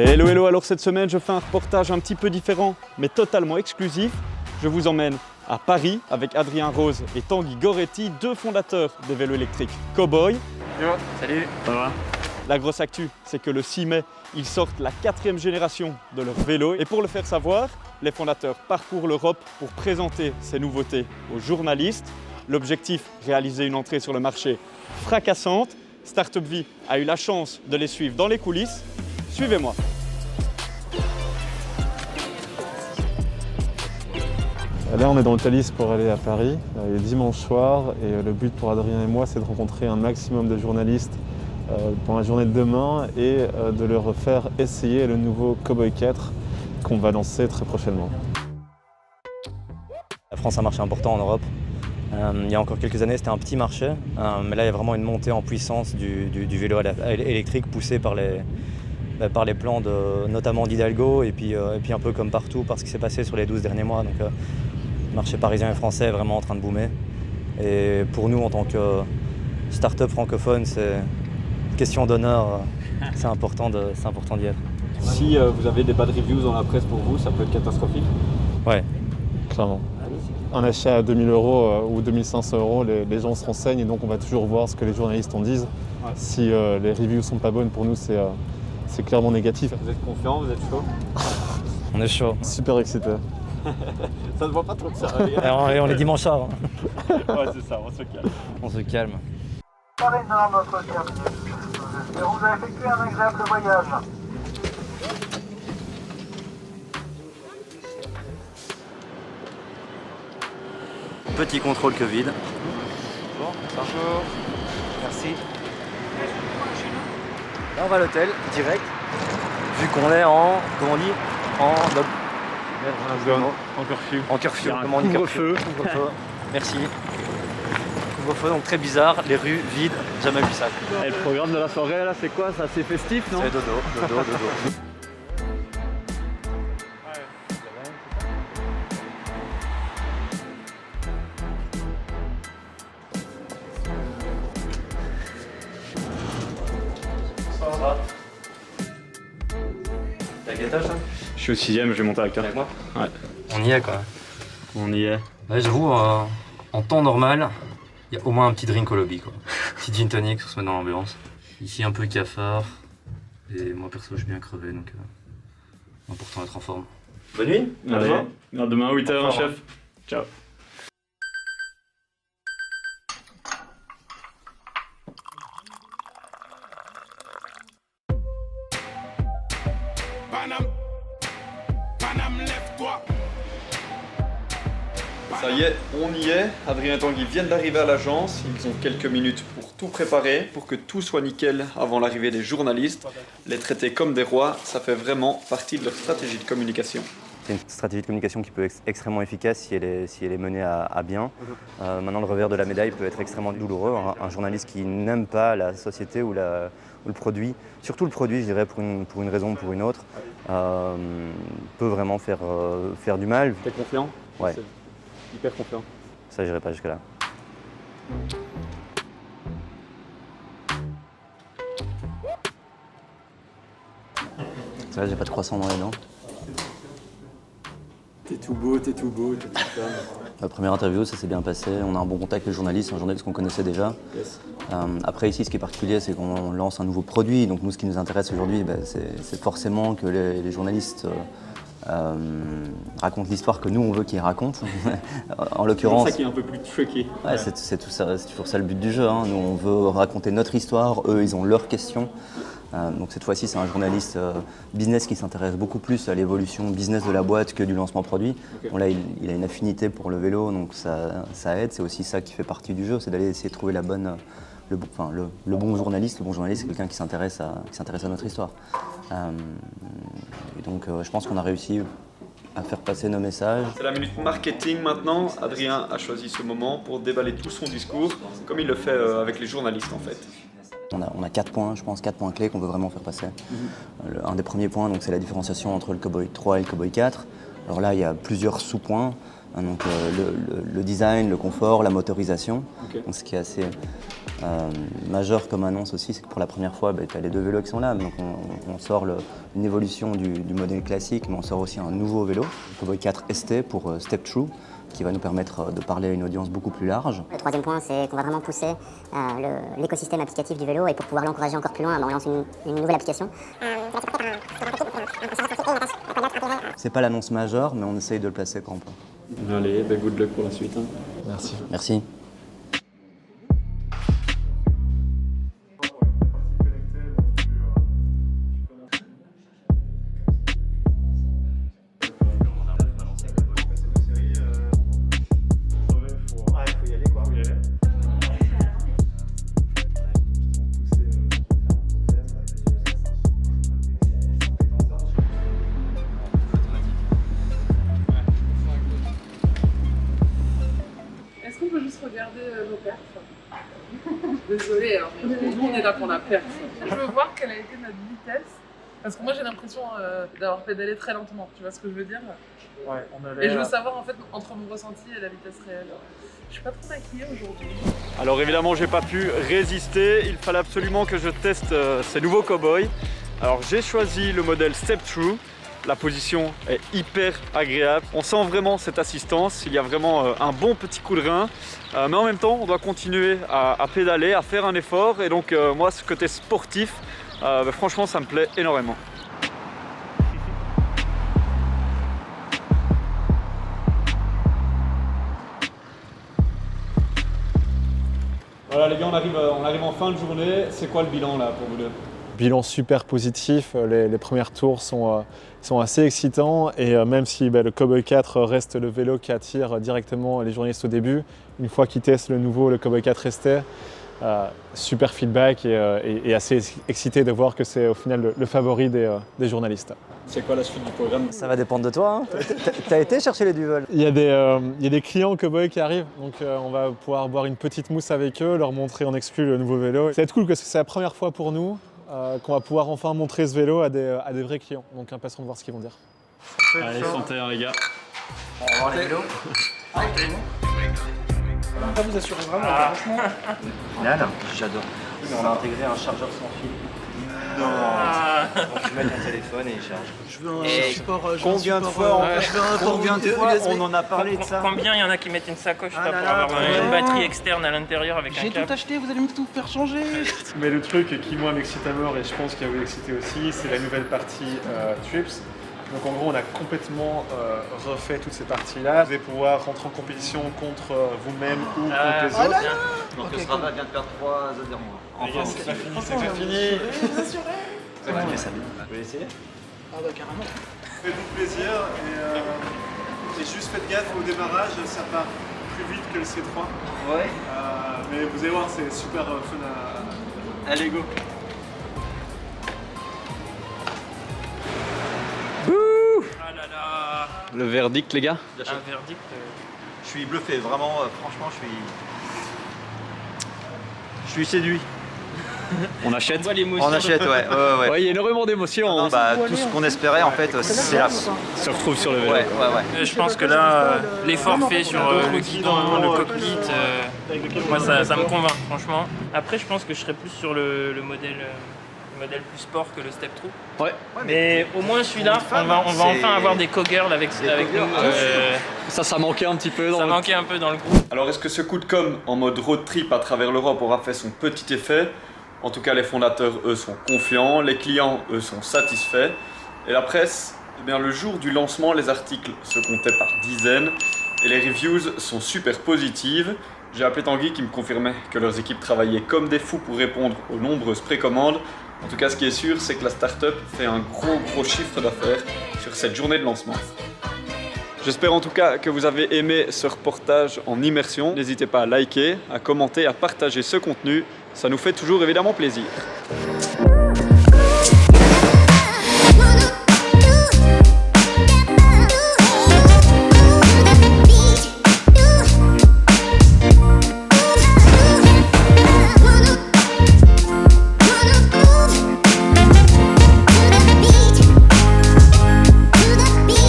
Hello hello, alors cette semaine je fais un reportage un petit peu différent mais totalement exclusif. Je vous emmène à Paris avec Adrien Rose et Tanguy Goretti, deux fondateurs des vélos électriques Cowboy. Yo, salut. Ça va? La grosse actu, c'est que le 6 mai, ils sortent la 4e génération de leur vélo. Et pour le faire savoir, les fondateurs parcourent l'Europe pour présenter ces nouveautés aux journalistes. L'objectif, réaliser une entrée sur le marché fracassante. Startup Vie a eu la chance de les suivre dans les coulisses. Suivez-moi. Là, on est dans le Thalys pour aller à Paris. Il est dimanche soir et le but pour Adrien et moi, c'est de rencontrer un maximum de journalistes pour la journée de demain et de leur faire essayer le nouveau Cowboy 4 qu'on va lancer très prochainement. La France est un marché important en Europe. Il y a encore quelques années, c'était un petit marché, mais là, il y a vraiment une montée en puissance du vélo électrique poussé par les plans notamment d'Hidalgo et puis un peu comme partout par ce qui s'est passé sur les 12 derniers mois. Donc, le marché parisien et français est vraiment en train de boomer. Et pour nous, en tant que start-up francophone, c'est une question d'honneur, c'est important d'y être. Si vous avez des bad reviews dans la presse pour vous, ça peut être catastrophique. Ouais. Clairement. Un achat à 2000 € ou 2500 €, les gens se renseignent et donc on va toujours voir ce que les journalistes en disent. Ouais. Si les reviews sont pas bonnes, pour nous, c'est clairement négatif. Vous êtes confiant, vous êtes chaud? On est chaud. Super excité. Ça ne voit pas trop que ça. Et on est dimanche soir. Ouais, c'est ça, on se calme. On se calme. Par énorme notre bienvenue. Nous espérons vous avez effectué un agréable voyage. Petit contrôle Covid. Bon, bonjour. Merci. Là, on va à l'hôtel, direct. Vu qu'on est en, comment on dit, en curfew, comment on dit curfew. Merci. Couvre-feu, donc très bizarre, les rues vides, jamais vu ça. Et le programme de la soirée, là, c'est quoi? C'est assez festif, non? C'est dodo. T'as quel étage, là? Je suis au 6e, je vais monter à 4. Avec moi? Ouais. On y est, quoi. On y est. Ouais, j'avoue, en temps normal, il y a au moins un petit drink au lobby, quoi. Petit gin tonic, on se met dans l'ambiance. Ici, un peu cafard. Et moi, perso, je suis bien crevé, donc important d'être en forme. Bonne nuit. Allez, à demain à 8h, chef. Ciao. Ça y est, on y est. Adrien et Tanguy viennent d'arriver à l'agence. Ils ont quelques minutes pour tout préparer, pour que tout soit nickel avant l'arrivée des journalistes. Les traiter comme des rois, ça fait vraiment partie de leur stratégie de communication. C'est une stratégie de communication qui peut être extrêmement efficace si elle est menée à bien. Maintenant, le revers de la médaille peut être extrêmement douloureux. Un journaliste qui n'aime pas la société ou le produit, surtout le produit, je dirais, pour une raison ou pour une autre, peut vraiment faire du mal. T'es confiant? Ouais. Hyper confiant. Ça, j'irai pas jusque-là. C'est vrai, j'ai pas de croissant dans les dents. T'es tout beau, t'es tout calme. La première interview, ça s'est bien passé. On a un bon contact avec le journaliste, un journaliste qu'on connaissait déjà. Yes. Après, ici, ce qui est particulier, c'est qu'on lance un nouveau produit. Donc, nous, ce qui nous intéresse aujourd'hui, c'est forcément que les journalistes racontent l'histoire que nous, on veut qu'ils racontent. En l'occurrence. C'est ça qui est un peu plus tricky. Ouais, c'est toujours ça le but du jeu. Hein. Nous, on veut raconter notre histoire. Eux, ils ont leurs questions. Donc cette fois-ci, c'est un journaliste business qui s'intéresse beaucoup plus à l'évolution business de la boîte que du lancement produit. Okay. Bon, là, il a une affinité pour le vélo, donc ça aide. C'est aussi ça qui fait partie du jeu, c'est d'aller essayer de trouver le bon journaliste. Le bon journaliste, c'est quelqu'un qui s'intéresse à notre histoire. Et donc, je pense qu'on a réussi à faire passer nos messages. C'est la minute marketing maintenant. Adrien a choisi ce moment pour déballer tout son discours, comme il le fait avec les journalistes en fait. On a 4 points, je pense, 4 points clés qu'on veut vraiment faire passer. Un des premiers points, c'est la différenciation entre le Cowboy 3 et le Cowboy 4. Alors là, il y a plusieurs sous-points. Donc le design, le confort, la motorisation. Ok. Donc, ce qui est assez majeur comme annonce aussi, c'est que pour la première fois, tu as les deux vélos qui sont là. Donc on sort une évolution du modèle classique, mais on sort aussi un nouveau vélo, le Cowboy 4 ST pour Step True, qui va nous permettre de parler à une audience beaucoup plus large. Le troisième point, c'est qu'on va vraiment pousser l'écosystème applicatif du vélo, et pour pouvoir l'encourager encore plus loin, on lance une nouvelle application. C'est pas l'annonce majeure, mais on essaye de le placer quand on peut. Allez, good luck pour la suite. Hein. Merci. Merci. Est-ce qu'on peut juste regarder nos perfs? Désolée, hein, mais nous on est là pour la perf. Je veux voir quelle a été notre vitesse. Parce que moi j'ai l'impression d'avoir pédalé très lentement, tu vois ce que je veux dire? Ouais, on avait... Et je veux savoir en fait entre mon ressenti et la vitesse réelle. Je suis pas trop maquillée aujourd'hui. Alors évidemment, j'ai pas pu résister. Il fallait absolument que je teste ces nouveaux Cowboys. Alors j'ai choisi le modèle Step True. La position est hyper agréable. On sent vraiment cette assistance. Il y a vraiment un bon petit coup de rein. Mais en même temps, on doit continuer à pédaler, à faire un effort. Et donc moi, ce côté sportif, franchement, ça me plaît énormément. Voilà les gars, on arrive en fin de journée. C'est quoi le bilan là pour vous deux? Bilan super positif, les premiers tours sont assez excitants, et même si le Cowboy 4 reste le vélo qui attire directement les journalistes au début, une fois qu'ils testent le Cowboy 4 ST, super feedback, et assez excité de voir que c'est au final le favori des journalistes. C'est quoi la suite du programme? Ça va dépendre de toi. Hein. T'as été chercher les duvel? Il y a des clients Cowboy qui arrivent, donc on va pouvoir boire une petite mousse avec eux, leur montrer en exclu le nouveau vélo. Ça va être cool parce que c'est la première fois pour nous qu'on va pouvoir enfin montrer ce vélo à des vrais clients. Donc impatient de voir ce qu'ils vont dire. Allez, santé les gars. On va voir les vélos. Ça vous assurez vraiment, franchement. Final, j'adore. On a intégré un chargeur sans fil. Non. Donc tu mets ton téléphone et il charge. Je veux un support. Combien de fois on en a parlé de ça? Combien il y en a qui mettent une sacoche Ah là, là pour là, avoir une batterie externe à l'intérieur avec un J'ai câble? tout acheté, vous allez me tout faire changer. Mais le truc qui moi m'excite à mort, et je pense qu'il va vous exciter aussi, c'est la nouvelle partie Trips. Donc en gros, on a complètement refait toutes ces parties-là. Vous allez pouvoir rentrer en compétition contre vous-même ou contre les autres. Donc le Strava vient de perdre 3 adhérents. Enfin, c'est pas fini, c'est pas fini. Vous assurez. Ça va ça. Vous voulez essayer? Ah bah carrément. Faites-vous plaisir, et juste faites gaffe au démarrage, ça part plus vite que le C3. Ouais. Mais vous allez voir, c'est super fun à... Allez, go. Ah là là, Le verdict les gars? un verdict. Je suis bluffé, vraiment, franchement, je suis séduit. On achète? On voit l'émotion. On achète, ouais. Ouais, il y a énormément d'émotions. Non, Hein. bah, tout ce qu'on espérait, en fait, c'est là. Se retrouve sur le vélo. Ouais. Je pense que là, l'effort fait sur le guidon, le cockpit, moi ça me convainc franchement. Après je pense que je serais plus sur le modèle plus sport que le Step True. Ouais. Mais au moins celui-là, on va enfin avoir des co-girls avec nous. Ça manquait un petit peu. Ça manquait un peu dans le groupe. Alors est-ce que ce coup de com' en mode road trip à travers l'Europe aura fait son petit effet? En tout cas, les fondateurs, eux, sont confiants, les clients, eux, sont satisfaits. Et la presse, eh bien, le jour du lancement, les articles se comptaient par dizaines et les reviews sont super positives. J'ai appelé Tanguy qui me confirmait que leurs équipes travaillaient comme des fous pour répondre aux nombreuses précommandes. En tout cas, ce qui est sûr, c'est que la start-up fait un gros chiffre d'affaires sur cette journée de lancement. J'espère en tout cas que vous avez aimé ce reportage en immersion. N'hésitez pas à liker, à commenter, à partager ce contenu. Ça nous fait toujours évidemment plaisir.